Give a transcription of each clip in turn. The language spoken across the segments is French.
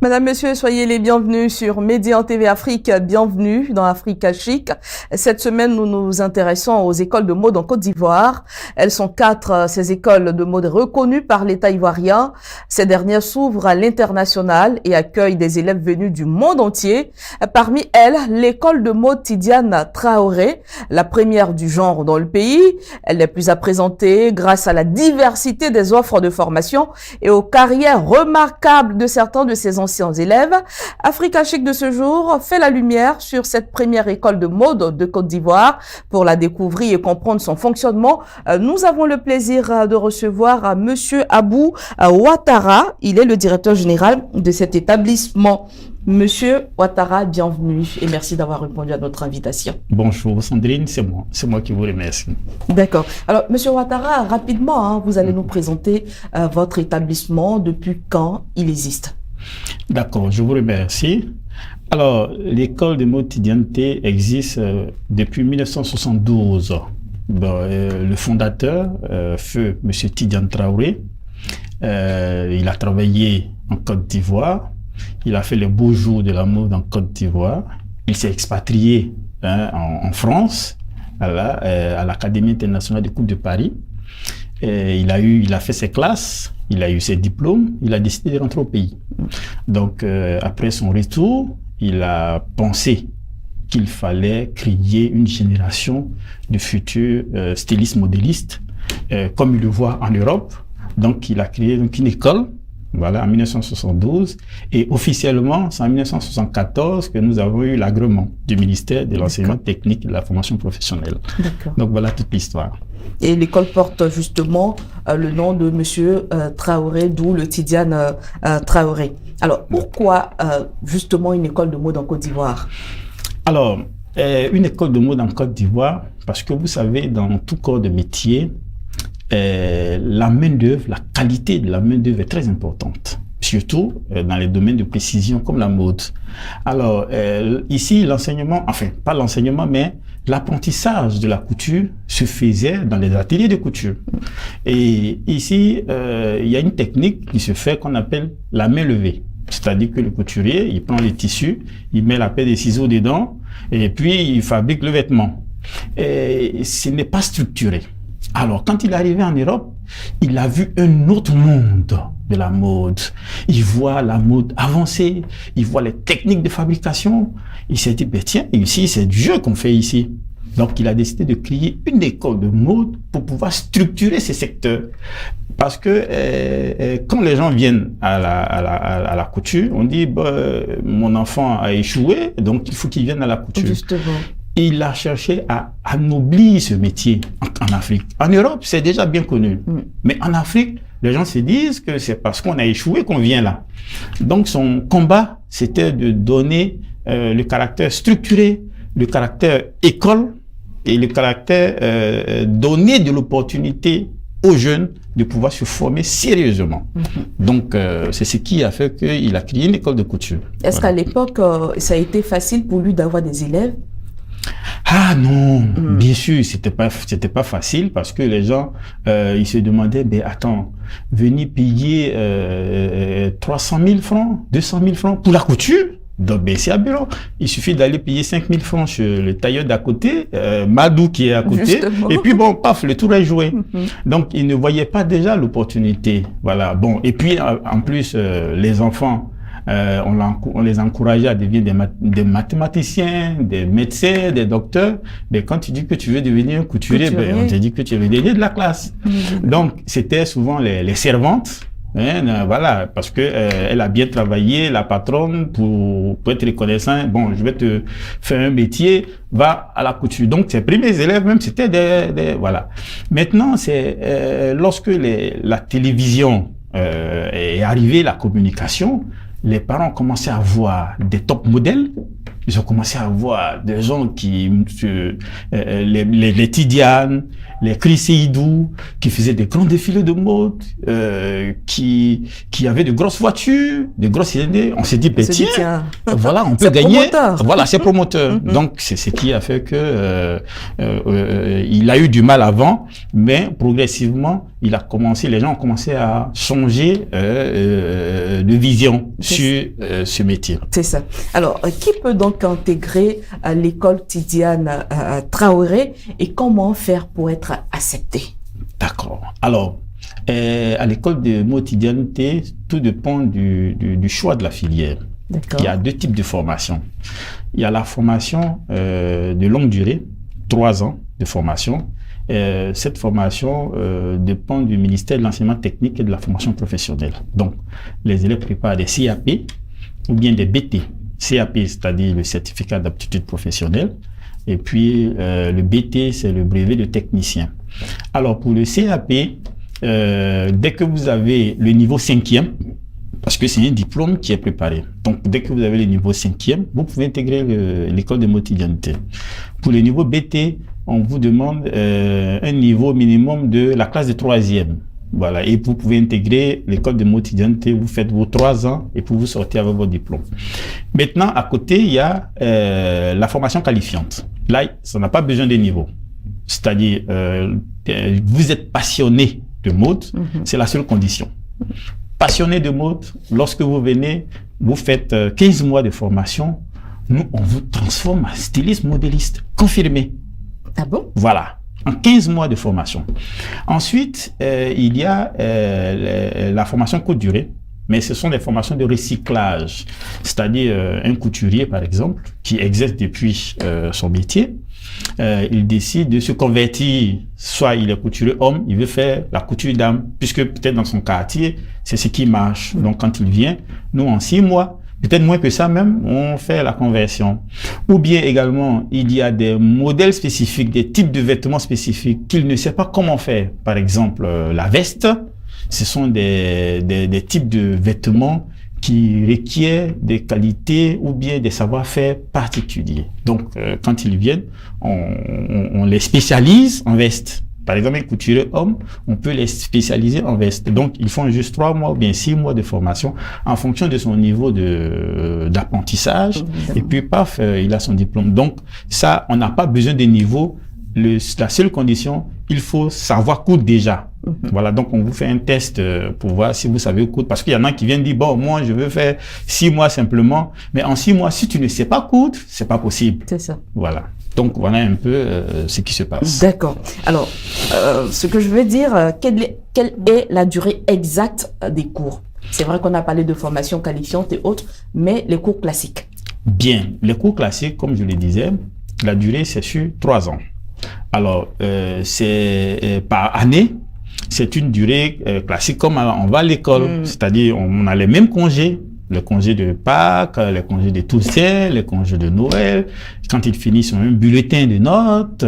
Madame, Monsieur, soyez les bienvenus sur Médian TV Afrique. Bienvenue dans Africa Chic. Cette semaine, nous nous intéressons aux écoles de mode en Côte d'Ivoire. Elles sont 4, ces écoles de mode reconnues par l'État ivoirien. Ces dernières s'ouvrent à l'international et accueillent des élèves venus du monde entier. Parmi elles, l'école de mode Tidiane Traoré, la première du genre dans le pays. Elle est plus à présenter grâce à la diversité des offres de formation et aux carrières remarquables de certains de ses anciens élèves. Africa Chic de ce jour fait la lumière sur cette première école de mode de Côte d'Ivoire. Pour la découvrir et comprendre son fonctionnement, nous avons le plaisir de recevoir Monsieur Abou Ouattara. Il est le directeur général de cet établissement. Monsieur Ouattara, bienvenue et merci d'avoir répondu à notre invitation. Bonjour Sandrine, c'est moi qui vous remercie. D'accord. Alors, Monsieur Ouattara, rapidement, vous allez nous présenter votre établissement, depuis quand il existe. D'accord, je vous remercie. Alors, l'école de mode Tidiane T existe depuis 1972. Le fondateur, feu Monsieur Tidiane Traoré, il a travaillé en Côte d'Ivoire. Il a fait les beaux jours de la mode en Côte d'Ivoire. Il s'est expatrié en France, à l'Académie internationale de Coupe de Paris. Et il a fait ses classes, il a eu ses diplômes, il a décidé de rentrer au pays. Donc, après son retour, il a pensé qu'il fallait créer une génération de futurs stylistes modélistes, comme il le voit en Europe. Donc, il a créé une école. Voilà, en 1972. Et officiellement, c'est en 1974 que nous avons eu l'agrément du ministère de l'enseignement technique et de la formation professionnelle. Donc voilà toute l'histoire. Et l'école porte justement le nom de Monsieur Traoré, d'où le Tidiane Traoré. Alors, pourquoi justement une école de mode en Côte d'Ivoire? Alors, une école de mode en Côte d'Ivoire, parce que vous savez, dans tout corps de métier, la main-d'œuvre, la qualité de la main-d'œuvre est très importante, surtout dans les domaines de précision comme la mode. Alors, ici, l'enseignement, enfin, pas l'enseignement, mais l'apprentissage de la couture se faisait dans les ateliers de couture. Et ici, il y a une technique qui se fait qu'on appelle la main levée. C'est-à-dire que le couturier, il prend les tissus, il met la paire de ciseaux dedans, et puis il fabrique le vêtement. Et ce n'est pas structuré. Alors, quand il est arrivé en Europe, il a vu un autre monde de la mode. Il voit la mode avancer, il voit les techniques de fabrication. Il s'est dit, ben tiens, ici, c'est du jeu qu'on fait ici. Donc, il a décidé de créer une école de mode pour pouvoir structurer ces secteurs. Parce que quand les gens viennent à la couture, on dit, mon enfant a échoué, donc il faut qu'il vienne à la couture. Justement. Il a cherché à anoblir ce métier en Afrique. En Europe, c'est déjà bien connu. Mais en Afrique, les gens se disent que c'est parce qu'on a échoué qu'on vient là. Donc, son combat, c'était de donner le caractère structuré, le caractère école et le caractère donner de l'opportunité aux jeunes de pouvoir se former sérieusement. Donc, c'est ce qui a fait qu'il a créé une école de couture. Est-ce qu'à l'époque, ça a été facile pour lui d'avoir des élèves? Ah non, bien sûr, c'était pas facile parce que les gens, ils se demandaient, ben attends, venir payer 300 000 francs, 200 000 francs pour la couture? Donc, ben, c'est aberrant. Il suffit d'aller payer 5 000 francs chez le tailleur d'à côté, Madou qui est à côté, justement. Et puis bon, paf, le tour est joué. Donc, ils ne voyaient pas déjà l'opportunité. Voilà, bon, et puis en plus, les enfants, on les encourageait à devenir des mathématiciens, des médecins, des docteurs. Mais quand tu dis que tu veux devenir un couturier, ben, on te dit que tu veux devenir de la classe. Donc, c'était souvent les servantes. Voilà, parce que elle a bien travaillé, la patronne, pour être reconnaissant. Bon, je vais te faire un métier, va à la couture. Donc, ses premiers élèves même, c'était voilà. Maintenant, c'est lorsque la télévision est arrivée, la communication, les parents ont commencé à voir des top modèles. Ils ont commencé à voir des gens qui, les Tidiane, les Chris Seydou, qui faisaient des grands défilés de mode, qui avaient de grosses voitures, de grosses cylindres. On s'est dit, ben tiens, voilà, on peut gagner. Promoteur. Voilà, c'est promoteur. Donc, c'est ce qui a fait que il a eu du mal avant, mais progressivement, les gens ont commencé à changer de vision sur ce métier. C'est ça. Alors, qui peut donc intégrer l'école Tidiane Traoré et comment faire pour être accepté? D'accord. Alors, à l'école de mode Tidiane, tout dépend du choix de la filière. Il y a deux types de formation. Il y a la formation de longue durée, 3 ans de formation. Cette formation dépend du ministère de l'enseignement technique et de la formation professionnelle. Donc, les élèves préparent des CAP ou bien des BT. CAP, c'est-à-dire le certificat d'aptitude professionnelle. Et puis, le BT, c'est le brevet de technicien. Alors, pour le CAP, dès que vous avez le niveau 5e, parce que c'est un diplôme qui est préparé. Donc, dès que vous avez le niveau 5e, vous pouvez intégrer l'école de mode Tidiane. Pour le niveau BT, on vous demande un niveau minimum de la classe de 3e. Voilà, et vous pouvez intégrer l'école de mode Tidiane, vous faites vos 3 ans et puis vous sortez avec votre diplôme. Maintenant, à côté, il y a la formation qualifiante. Là, ça n'a pas besoin de niveau. C'est-à-dire, vous êtes passionné de mode, c'est la seule condition. Passionné de mode, lorsque vous venez, vous faites 15 mois de formation, nous, on vous transforme en styliste modéliste confirmé. Ah bon? Voilà, en 15 mois de formation. Ensuite, il y a la formation courte durée, mais ce sont des formations de recyclage. C'est-à-dire, un couturier, par exemple, qui exerce depuis son métier, il décide de se convertir, soit il est couturier homme, il veut faire la couture dame, puisque peut-être dans son quartier, c'est ce qui marche. Donc, quand il vient, nous, en 6 mois, peut-être moins que ça même, on fait la conversion. Ou bien également, il y a des modèles spécifiques, des types de vêtements spécifiques qu'il ne sait pas comment faire. Par exemple, la veste, ce sont des types de vêtements qui requièrent des qualités ou bien des savoir-faire particuliers. Donc, quand ils viennent, on les spécialise en veste. Par exemple, un couturier homme, on peut les spécialiser en veste. Donc, ils font juste 3 mois ou bien 6 mois de formation en fonction de son niveau d'apprentissage. Et puis, paf, il a son diplôme. Donc, ça, on n'a pas besoin de niveau. La seule condition, il faut savoir coudre déjà. Voilà, donc on vous fait un test pour voir si vous savez coudre. Parce qu'il y en a qui viennent dire, bon, moi, je veux faire 6 mois simplement. Mais en 6 mois, si tu ne sais pas coudre, c'est pas possible. C'est ça. Voilà. Donc, voilà un peu ce qui se passe. D'accord. Alors, ce que je veux dire, quelle est la durée exacte des cours? C'est vrai qu'on a parlé de formation qualifiante et autres, mais les cours classiques. Bien. Les cours classiques, comme je le disais, la durée, c'est sur 3 ans. Alors, c'est par année, c'est une durée classique comme on va à l'école. C'est-à-dire, on a les mêmes congés. Les congés de Pâques, les congés de Toussaint, les congés de Noël. Quand ils finissent, ils ont un bulletin de notes.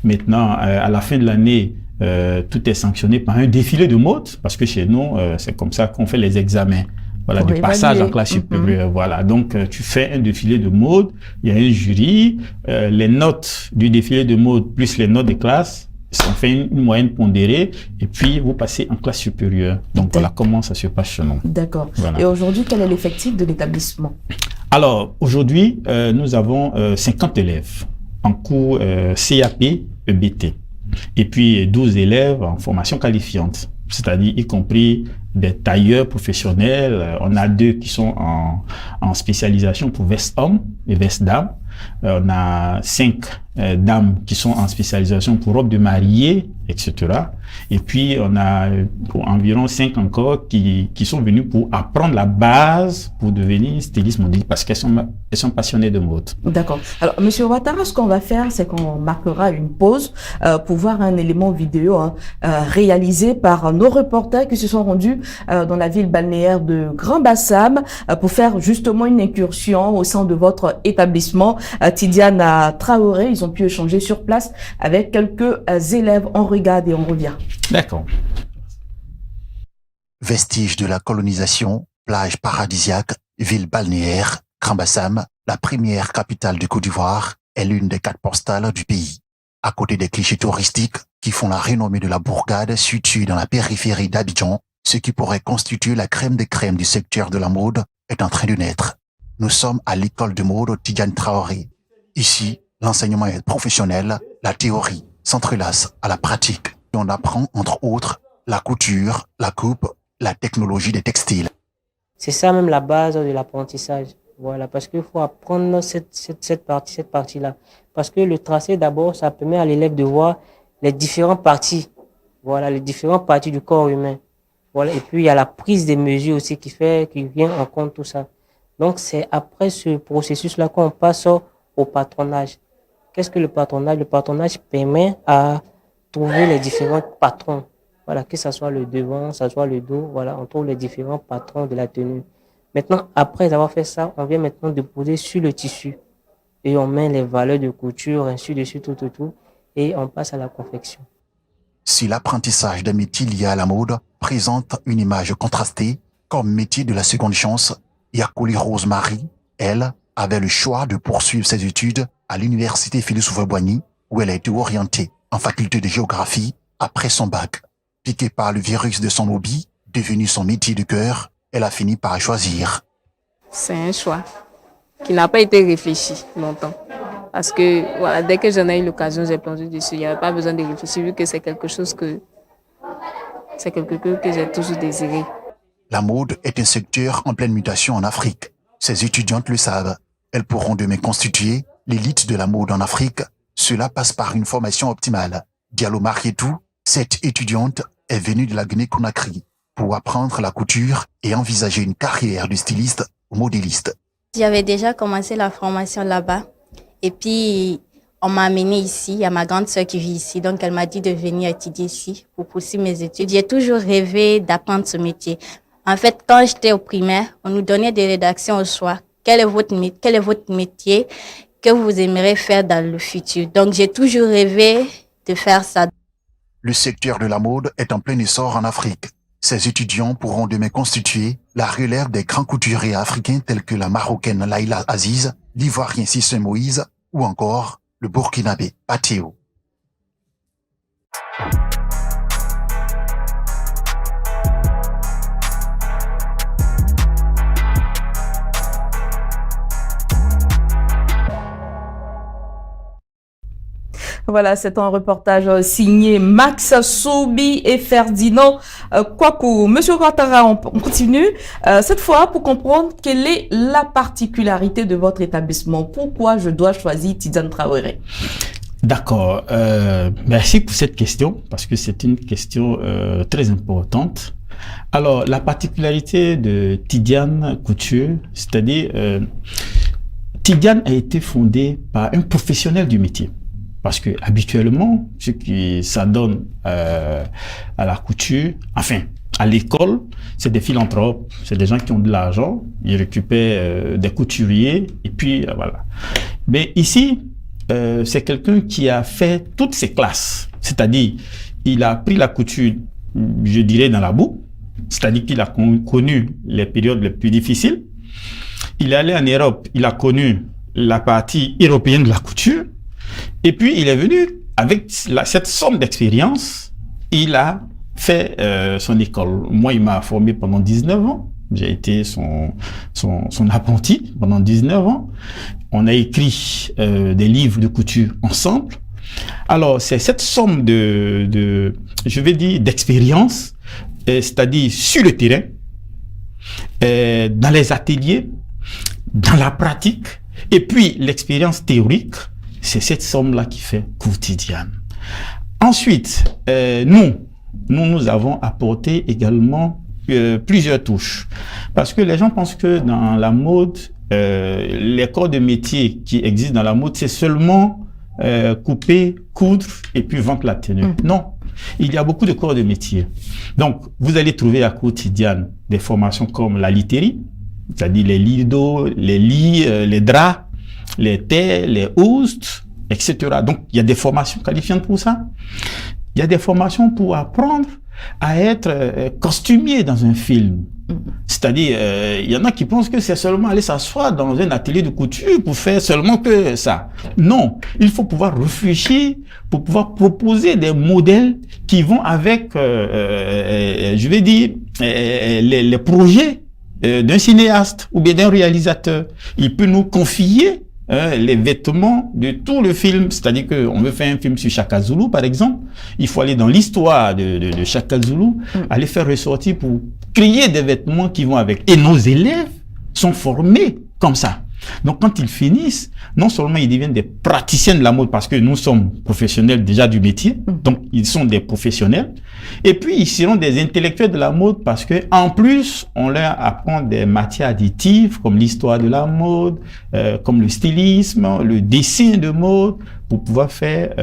Maintenant, à la fin de l'année, tout est sanctionné par un défilé de mode, parce que chez nous, c'est comme ça qu'on fait les examens. Voilà, du passage en classe supérieure. Voilà, donc tu fais un défilé de mode, il y a un jury, les notes du défilé de mode plus les notes de classe, on fait une moyenne pondérée et puis vous passez en classe supérieure. Donc voilà comment ça se passe chez nous. D'accord. Voilà. Et aujourd'hui, quel est l'effectif de l'établissement? Alors aujourd'hui, nous avons 50 élèves en cours CAP, EBT et puis 12 élèves en formation qualifiante, c'est-à-dire y compris des tailleurs professionnels. On a 2 qui sont en spécialisation pour veste homme et veste dame. On a 5 dames qui sont en spécialisation pour robe de mariée, etc. Et puis, on a environ 5 encore qui sont venus pour apprendre la base pour devenir styliste modéliste parce qu'elles sont passionnées de mode. D'accord. Alors, Monsieur Ouattara, ce qu'on va faire, c'est qu'on marquera une pause pour voir un élément vidéo réalisé par nos reporters qui se sont rendus dans la ville balnéaire de Grand-Bassam pour faire justement une incursion au sein de votre établissement Tidiane Traoré. Ils ont pu échanger sur place avec quelques élèves. On regarde et on revient. D'accord. Vestige de la colonisation, plage paradisiaque, ville balnéaire, Grand-Bassam, la première capitale du Côte d'Ivoire, est l'une des 4 postales du pays. À côté des clichés touristiques qui font la renommée de la bourgade située dans la périphérie d'Abidjan, ce qui pourrait constituer la crème des crèmes du secteur de la mode est en train de naître. Nous sommes à l'école de mode Tidiane Traoré. Ici, l'enseignement est professionnel, la théorie s'entrelace à la pratique. Et on apprend, entre autres, la couture, la coupe, la technologie des textiles. C'est ça même la base de l'apprentissage. Voilà, parce qu'il faut apprendre cette partie-là. Parce que le tracé, d'abord, ça permet à l'élève de voir les différentes parties. Voilà, les différentes parties du corps humain. Voilà, et puis il y a la prise des mesures aussi qui vient en compte tout ça. Donc c'est après ce processus-là qu'on passe au patronage. Qu'est-ce que le patronage? Le patronage permet à trouver les différents patrons. Voilà, que ce soit le devant, que ce soit le dos, voilà, on trouve les différents patrons de la tenue. Maintenant, après avoir fait ça, on vient maintenant déposer sur le tissu. Et on met les valeurs de couture, ainsi de suite, tout, et on passe à la confection. Si l'apprentissage d'un métier lié à la mode présente une image contrastée, comme métier de la seconde chance, Yakoli Rosemary, elle, avait le choix de poursuivre ses études à l'université Félix Houphouët-Boigny, où elle a été orientée en faculté de géographie après son bac. Piquée par le virus de son hobby, devenu son métier de cœur, elle a fini par choisir. C'est un choix qui n'a pas été réfléchi longtemps. Parce que voilà, dès que j'en ai eu l'occasion, j'ai plongé dessus. Il n'y avait pas besoin de réfléchir vu que c'est quelque chose que j'ai toujours désiré. La mode est un secteur en pleine mutation en Afrique. Ces étudiantes le savent. Elles pourront demain constituer l'élite de la mode en Afrique. Cela passe par une formation optimale. Diallo Marietou, cette étudiante, est venue de la Guinée-Conakry pour apprendre la couture et envisager une carrière de styliste ou modéliste. J'avais déjà commencé la formation là-bas. Et puis, on m'a amenée ici. Il y a ma grande sœur qui vit ici. Donc, elle m'a dit de venir étudier ici pour poursuivre mes études. J'ai toujours rêvé d'apprendre ce métier. En fait, quand j'étais au primaire, on nous donnait des rédactions au soir. Quel est votre métier que vous aimeriez faire dans le futur? Donc, j'ai toujours rêvé de faire ça. Le secteur de la mode est en plein essor en Afrique. Ces étudiants pourront demain constituer la relève des grands couturiers africains tels que la Marocaine Laïla Aziz, l'Ivoirien Sissin Moïse ou encore le Burkinabé Patéo. Voilà, c'est un reportage signé Max Soubi et Ferdinand Kwaku. Monsieur Ouattara, on continue. Cette fois, pour comprendre quelle est la particularité de votre établissement. Pourquoi je dois choisir Tidiane Traoré? D'accord. Merci pour cette question, parce que c'est une question très importante. Alors, la particularité de Tidiane Couture, c'est-à-dire Tidiane a été fondée par un professionnel du métier. Parce que habituellement, ce qui s'adonne à la couture, enfin à l'école, c'est des philanthropes, c'est des gens qui ont de l'argent, ils récupèrent des couturiers et puis voilà. Mais ici, c'est quelqu'un qui a fait toutes ses classes, c'est-à-dire il a pris la couture, je dirais, dans la boue, c'est-à-dire qu'il a connu les périodes les plus difficiles. Il est allé en Europe, il a connu la partie européenne de la couture. Et puis, il est venu avec cette somme d'expérience. Il a fait son école. Moi, il m'a formé pendant 19 ans. J'ai été son apprenti pendant 19 ans. On a écrit des livres de couture ensemble. Alors, c'est cette somme je vais dire, d'expérience, c'est-à-dire sur le terrain, dans les ateliers, dans la pratique, et puis l'expérience théorique. C'est cette somme-là qui fait quotidienne. Ensuite, nous avons apporté également plusieurs touches. Parce que les gens pensent que dans la mode, les corps de métier qui existent dans la mode, c'est seulement couper, coudre et puis vendre la tenue. Non, il y a beaucoup de corps de métier. Donc, vous allez trouver à quotidienne des formations comme la literie, c'est-à-dire les lits d'eau, les lits, les draps, les thés, les houstes, etc. Donc, il y a des formations qualifiantes pour ça. Il y a des formations pour apprendre à être costumier dans un film. C'est-à-dire, il y en a qui pensent que c'est seulement aller s'asseoir dans un atelier de couture pour faire seulement que ça. Non, il faut pouvoir réfléchir pour pouvoir proposer des modèles qui vont avec, je vais dire, les projets d'un cinéaste ou bien d'un réalisateur. Il peut nous confier les vêtements de tout le film. C'est-à-dire qu'on veut faire un film sur Shaka Zulu, par exemple. Il faut aller dans l'histoire de Shaka Zulu, aller faire ressortir pour créer des vêtements qui vont avec. Et nos élèves sont formés comme ça. Donc, quand ils finissent, non seulement ils deviennent des praticiens de la mode parce que nous sommes professionnels déjà du métier, donc ils sont des professionnels. Et puis, ils seront des intellectuels de la mode parce que, en plus, on leur apprend des matières additives comme l'histoire de la mode, comme le stylisme, le dessin de mode, pour pouvoir faire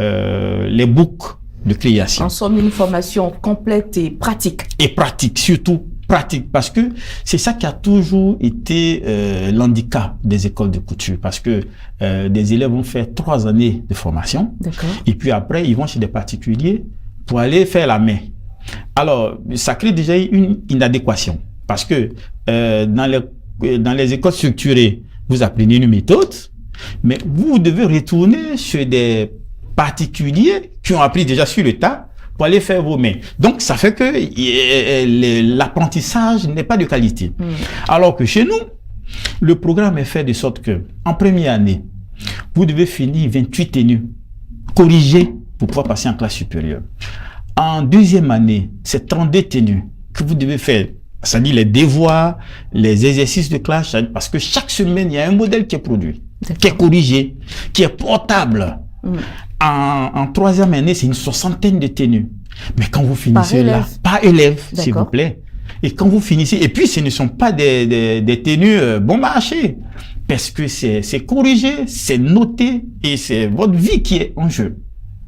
les books de création. En somme, une formation complète et pratique. Et pratique, surtout pratique, parce que c'est ça qui a toujours été l'handicap des écoles de couture, parce que des élèves vont faire 3 années de formation, et puis après, ils vont chez des particuliers pour aller faire la main. Alors, ça crée déjà une inadéquation, parce que dans les écoles structurées, vous apprenez une méthode, mais vous devez retourner chez des particuliers qui ont appris déjà sur le tas pour aller faire vos mains. Donc, ça fait que l'apprentissage n'est pas de qualité. Alors que chez nous, le programme est fait de sorte que, en première année, vous devez finir 28 tenues corrigées pour pouvoir passer en classe supérieure. En deuxième année, c'est 32 tenues que vous devez faire. C'est-à-dire les devoirs, les exercices de classe, parce que chaque semaine, il y a un modèle qui est produit, qui est corrigé, qui est portable. En troisième année, c'est une 60aine de tenues. Mais quand vous finissez là, par élève, s'il vous plaît. Et quand vous finissez, et puis ce ne sont pas des tenues bon marché, parce que c'est corrigé, c'est noté, et c'est votre vie qui est en jeu.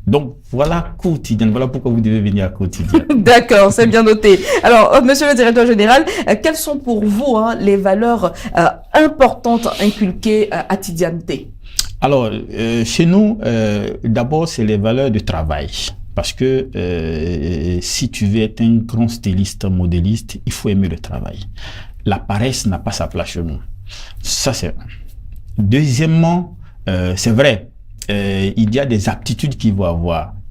Donc, voilà quotidien. Voilà pourquoi vous devez venir à quotidien. D'accord, c'est bien noté. Alors, monsieur le directeur général, quelles sont pour vous les valeurs importantes inculquées à Tidiane-T? Alors, chez nous, d'abord, c'est les valeurs de travail. Parce que si tu veux être un grand styliste, modéliste, il faut aimer le travail. La paresse n'a pas sa place chez nous. Ça, c'est un. Deuxièmement, c'est vrai, il y a des aptitudes il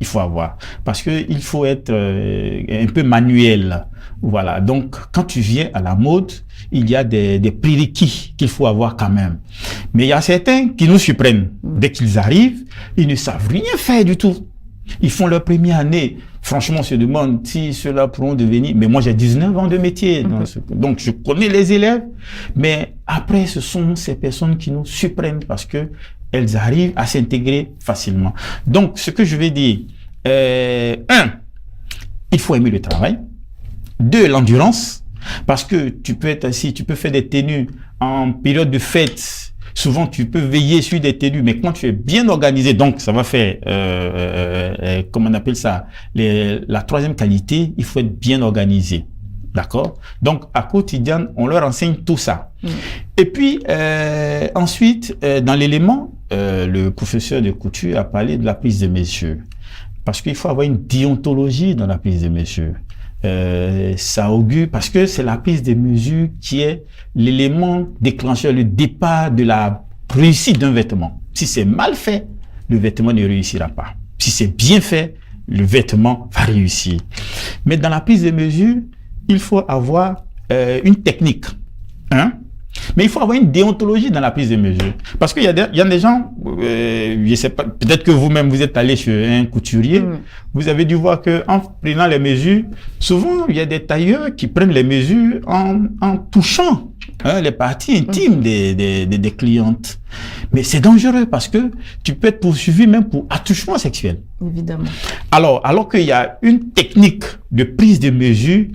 faut avoir. Parce que il faut être un peu manuel. Voilà. Donc, quand tu viens à la mode, il y a des prérequis qu'il faut avoir quand même. Mais il y a certains qui nous surprennent. Dès qu'ils arrivent, ils ne savent rien faire du tout. Ils font leur première année. Franchement, on se demande si ceux-là pourront devenir... Mais moi, j'ai 19 ans de métier. Donc, je connais les élèves. Mais après, ce sont ces personnes qui nous surprennent parce que elles arrivent à s'intégrer facilement. Donc, ce que je vais dire, 1, il faut aimer le travail. 2, l'endurance. Parce que tu peux être assis, tu peux faire des tenues en période de fête. Souvent, tu peux veiller sur des tenues, mais quand tu es bien organisé, donc ça va faire, comment on appelle ça, la troisième qualité, il faut être bien organisé. D'accord? Donc, à quotidien, on leur enseigne tout ça. Et puis, ensuite, dans l'élément, le professeur de couture a parlé de la prise de mesure. Parce qu'il faut avoir une déontologie dans la prise de mesure. Ça augure, parce que c'est la prise de mesure qui est l'élément déclencheur, le départ de la réussite d'un vêtement. Si c'est mal fait, le vêtement ne réussira pas. Si c'est bien fait, le vêtement va réussir. Mais dans la prise de mesure, il faut avoir une technique. Mais il faut avoir une déontologie dans la prise de mesure. Parce qu'il y a des gens, je sais pas, peut-être que vous-même vous êtes allé chez un couturier, vous avez dû voir que en prenant les mesures, souvent il y a des tailleurs qui prennent les mesures en touchant les parties intimes des clientes. Mais c'est dangereux parce que tu peux être poursuivi même pour attouchement sexuel. Évidemment. Alors qu'il y a une technique de prise de mesure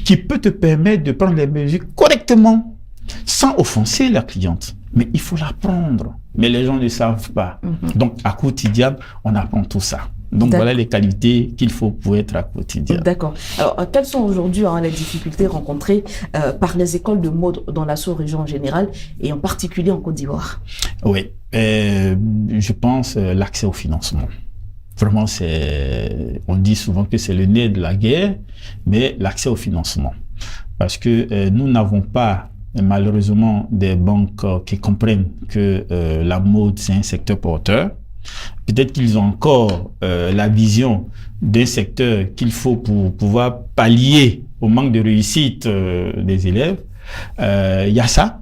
qui peut te permettre de prendre les mesures correctement, sans offenser la cliente. Mais il faut l'apprendre. Mais les gens ne savent pas. Donc, à quotidien, on apprend tout ça. Donc, voilà les qualités qu'il faut pour être à quotidien. D'accord. Alors, quelles sont aujourd'hui les difficultés rencontrées par les écoles de mode dans la sous-région en général et en particulier en Côte d'Ivoire? Oui. Je pense l'accès au financement. Vraiment, on dit souvent que c'est le nez de la guerre, mais l'accès au financement. Parce que nous n'avons pas malheureusement des banques qui comprennent que la mode c'est un secteur porteur. Peut-être qu'ils ont encore la vision d'un secteur qu'il faut pour pouvoir pallier au manque de réussite des élèves. Il y a ça.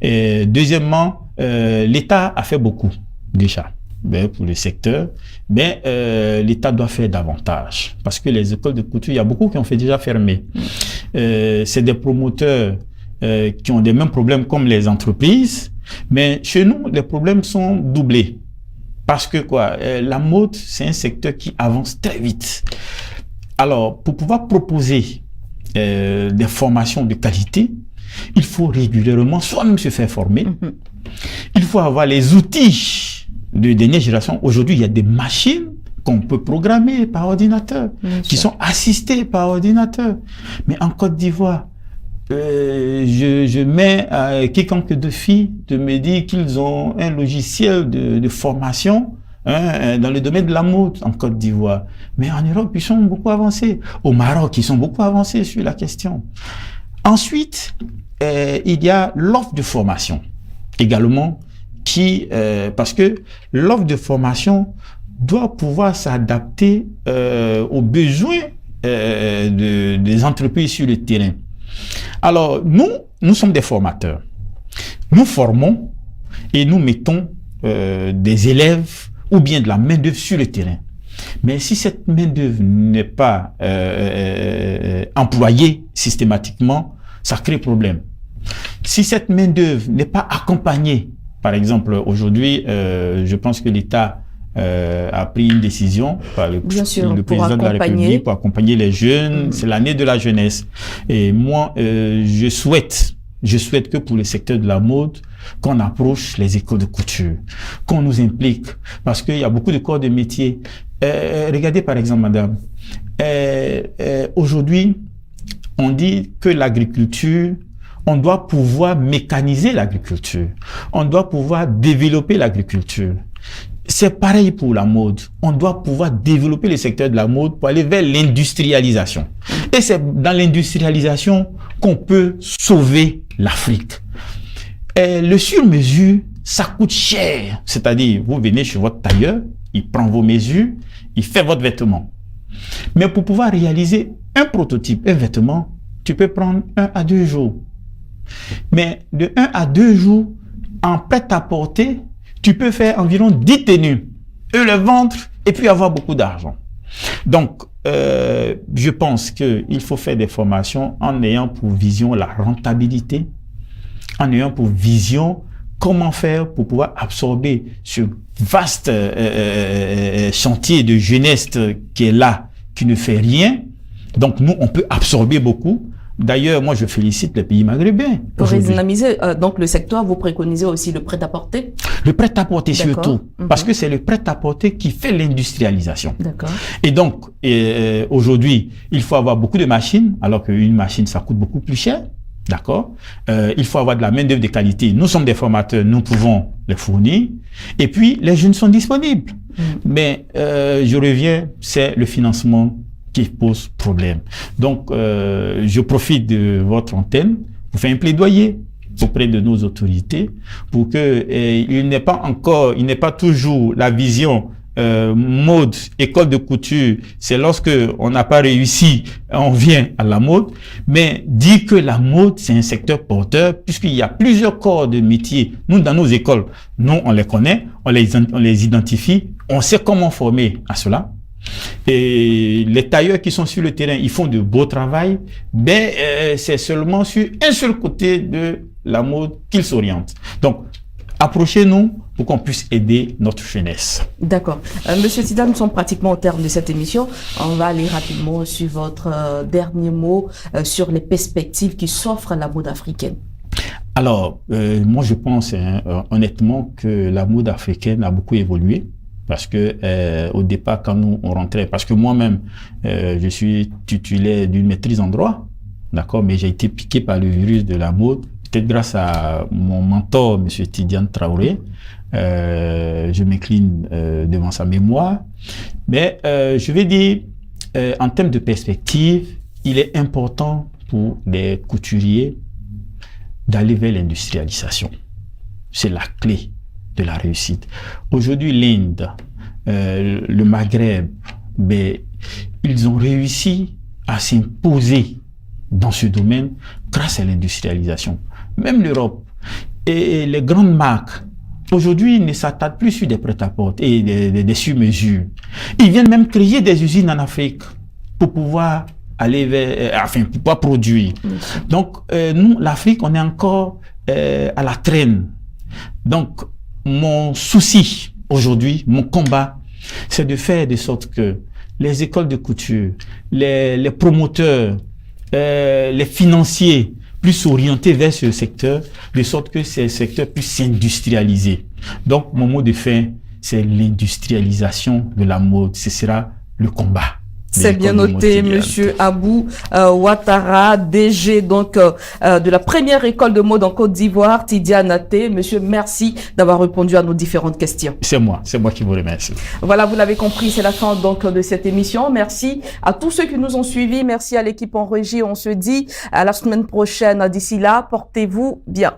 Et deuxièmement, l'État a fait beaucoup déjà pour le secteur, mais l'État doit faire davantage parce que les écoles de couture, il y a beaucoup qui ont fait déjà fermer. C'est des promoteurs qui ont des mêmes problèmes comme les entreprises, mais chez nous, les problèmes sont doublés. Parce que la mode, c'est un secteur qui avance très vite. Alors, pour pouvoir proposer des formations de qualité, il faut régulièrement soi-même se faire former. Il faut avoir les outils de dernière génération. Aujourd'hui, il y a des machines qu'on peut programmer par ordinateur, qui sont assistées par ordinateur. Mais en Côte d'Ivoire, je mets à quiconque de filles de me dire qu'ils ont un logiciel de formation dans le domaine de la mode en Côte d'Ivoire. Mais en Europe, ils sont beaucoup avancés. Au Maroc, ils sont beaucoup avancés sur la question. Ensuite, il y a l'offre de formation également parce que l'offre de formation doit pouvoir s'adapter aux besoins des entreprises sur le terrain. Alors, nous sommes des formateurs. Nous formons et nous mettons des élèves ou bien de la main-d'œuvre sur le terrain. Mais si cette main-d'œuvre n'est pas employée systématiquement, ça crée problème. Si cette main-d'œuvre n'est pas accompagnée, par exemple, aujourd'hui, je pense que l'État a pris une décision par le président de la République pour accompagner les jeunes. C'est l'année de la jeunesse. Et moi, je souhaite que pour le secteur de la mode, qu'on approche les écoles de couture, qu'on nous implique, parce qu'il y a beaucoup de corps de métier. Regardez par exemple, madame, aujourd'hui, on dit que l'agriculture, on doit pouvoir mécaniser l'agriculture. On doit pouvoir développer l'agriculture. C'est pareil pour la mode. On doit pouvoir développer le secteur de la mode pour aller vers l'industrialisation. Et c'est dans l'industrialisation qu'on peut sauver l'Afrique. Le sur-mesure, ça coûte cher. C'est-à-dire, vous venez chez votre tailleur, il prend vos mesures, il fait votre vêtement. Mais pour pouvoir réaliser un prototype, un vêtement, tu peux prendre 1 à 2 jours. Mais de 1 à 2 jours, en prêt-à-porter, tu peux faire environ 10 tenues, et le vendre, et puis avoir beaucoup d'argent. Donc, je pense qu'il faut faire des formations en ayant pour vision la rentabilité, en ayant pour vision comment faire pour pouvoir absorber ce vaste chantier de jeunesse qui est là, qui ne fait rien. Donc, nous, on peut absorber beaucoup. D'ailleurs, moi, je félicite les pays maghrébins. Pour dynamiser, donc le secteur, vous préconisez aussi le prêt-à-porter? Le prêt-à-porter surtout, parce que c'est le prêt-à-porter qui fait l'industrialisation. D'accord. Et donc, aujourd'hui, il faut avoir beaucoup de machines, alors qu'une machine, ça coûte beaucoup plus cher. D'accord. Il faut avoir de la main-d'œuvre de qualité. Nous sommes des formateurs, nous pouvons les fournir. Et puis, les jeunes sont disponibles. Mais je reviens, c'est le financement qui pose problème. Donc, je profite de votre antenne pour faire un plaidoyer auprès de nos autorités pour que il n'est pas toujours la vision mode, école de couture, c'est lorsque on n'a pas réussi, on vient à la mode, mais dire que la mode, c'est un secteur porteur, puisqu'il y a plusieurs corps de métiers. Nous, dans nos écoles, nous, on les connaît, on les identifie, on sait comment former à cela. Et les tailleurs qui sont sur le terrain, ils font de beau travail, mais c'est seulement sur un seul côté de la mode qu'ils s'orientent. Donc, approchez-nous pour qu'on puisse aider notre jeunesse. D'accord. Monsieur Tida, nous sommes pratiquement au terme de cette émission. On va aller rapidement sur votre dernier mot sur les perspectives qui s'offrent à la mode africaine. Alors, moi je pense honnêtement que la mode africaine a beaucoup évolué. Parce que au départ, quand nous on rentrait, parce que moi-même, je suis titulaire d'une maîtrise en droit, d'accord, mais j'ai été piqué par le virus de la mode, peut-être grâce à mon mentor, Monsieur Tidiane Traoré. Je m'incline devant sa mémoire. Mais je vais dire, en termes de perspective, il est important pour les couturiers d'aller vers l'industrialisation. C'est la clé de la réussite. Aujourd'hui, l'Inde, le Maghreb, ils ont réussi à s'imposer dans ce domaine grâce à l'industrialisation. Même l'Europe, et les grandes marques, aujourd'hui, ne s'attardent plus sur des prêt-à-porter et des sur-mesures. Ils viennent même créer des usines en Afrique pour pouvoir aller vers, pour pouvoir produire. Donc, nous, l'Afrique, on est encore à la traîne. Donc, mon souci aujourd'hui, mon combat, c'est de faire de sorte que les écoles de couture, les promoteurs, les financiers puissent s'orienter vers ce secteur, de sorte que ces secteurs puissent s'industrialiser. Donc, mon mot de fin, c'est l'industrialisation de la mode. Ce sera le combat. C'est bien noté, Monsieur Abou Ouattara, DG donc de la première école de mode en Côte d'Ivoire, Tidiane Té. Monsieur, merci d'avoir répondu à nos différentes questions. C'est moi qui vous remercie. Voilà, vous l'avez compris, c'est la fin donc de cette émission. Merci à tous ceux qui nous ont suivis, merci à l'équipe en régie. On se dit à la semaine prochaine. D'ici là, portez-vous bien.